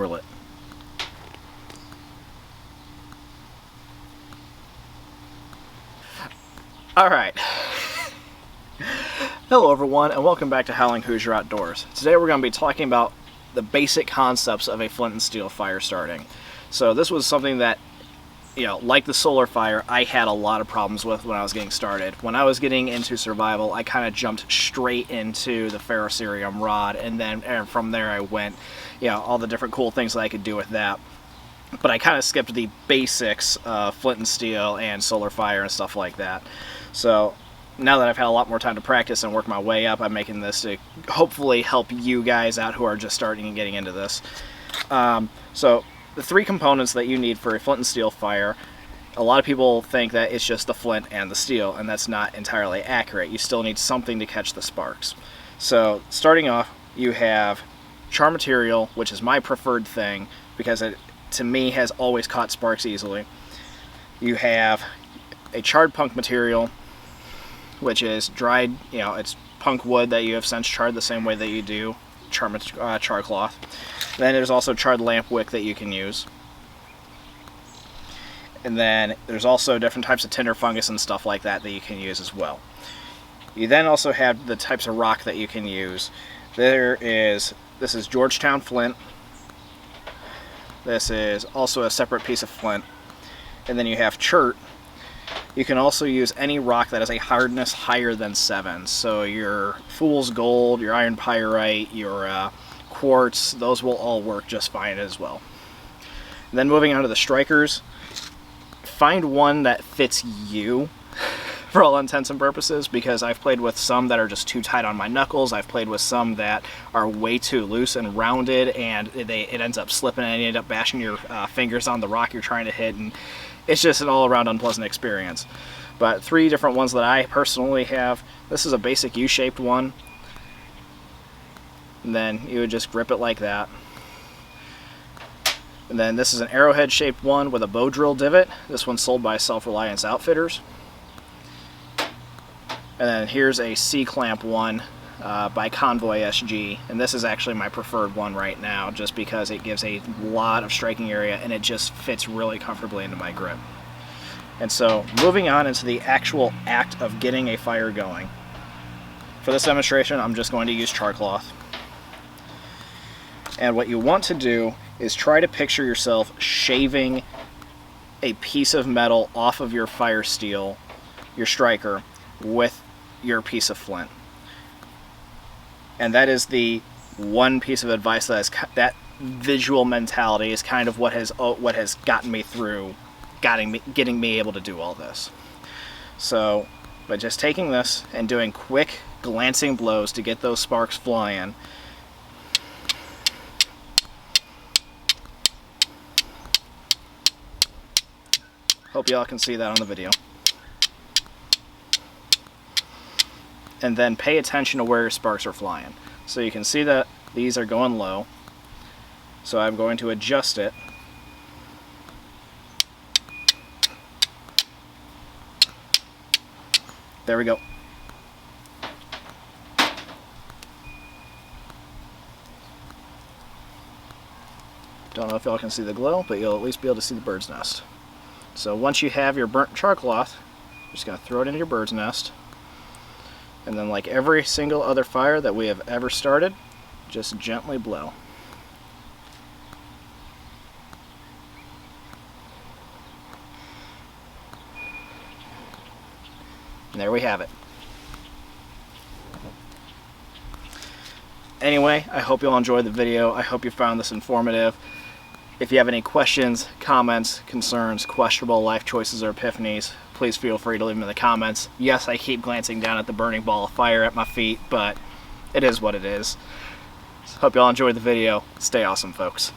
drill it. Alright. Hello everyone, and welcome back to Howling Hoosier Outdoors. Today we're going to be talking about the basic concepts of a flint and steel fire starting. So this was something that, you know, like the solar fire, I had a lot of problems with when I was getting started. When I was getting into survival, I kind of jumped straight into the ferrocerium rod, and from there I went, you know, all the different cool things that I could do with that. But I kind of skipped the basics of flint and steel and solar fire and stuff like that. So now that I've had a lot more time to practice and work my way up, I'm making this to hopefully help you guys out who are just starting and getting into this. So the three components that you need for a flint and steel fire, a lot of people think that it's just the flint and the steel, and that's not entirely accurate. You still need something to catch the sparks. So starting off, you have char material, which is my preferred thing because it, to me, has always caught sparks easily. You have a charred punk material, which is dried, you know, it's punk wood that you have since charred the same way that you do char cloth. Then there's also charred lamp wick that you can use. And then there's also different types of tinder fungus and stuff like that that you can use as well. You then also have the types of rock that you can use. This is Georgetown flint. This is also a separate piece of flint. And then you have chert. You can also use any rock that has a hardness higher than 7. So your fool's gold, your iron pyrite, your quartz, those will all work just fine as well. And then moving on to the strikers, find one that fits you for all intents and purposes, because I've played with some that are just too tight on my knuckles. I've played with some that are way too loose and rounded, and it ends up slipping and you end up bashing your fingers on the rock you're trying to hit, and it's just an all-around unpleasant experience. But 3 different ones that I personally have. This is a basic U-shaped one, and then you would just grip it like that. And then this is an arrowhead shaped one with a bow drill divot. This one's sold by Self-Reliance Outfitters. And then here's a C-clamp one by Convoy SG, and this is actually my preferred one right now just because it gives a lot of striking area and it just fits really comfortably into my grip. And so moving on into the actual act of getting a fire going. For this demonstration, I'm just going to use char cloth. And what you want to do is try to picture yourself shaving a piece of metal off of your fire steel, your striker, with your piece of flint. And that is the one piece of advice that visual mentality is kind of what has gotten me through, getting me able to do all this. So by just taking this and doing quick glancing blows to get those sparks flying, hope y'all can see that on the video. And then pay attention to where your sparks are flying. So you can see that these are going low. So I'm going to adjust it. There we go. Don't know if y'all can see the glow, but you'll at least be able to see the bird's nest. So once you have your burnt char cloth, you're just going to throw it into your bird's nest. And then, like every single other fire that we have ever started, just gently blow. And there we have it. Anyway, I hope you'll enjoy the video. I hope you found this informative. If you have any questions, comments, concerns, questionable life choices, or epiphanies, please feel free to leave them in the comments. Yes, I keep glancing down at the burning ball of fire at my feet, but it is what it is. Hope y'all enjoyed the video. Stay awesome, folks.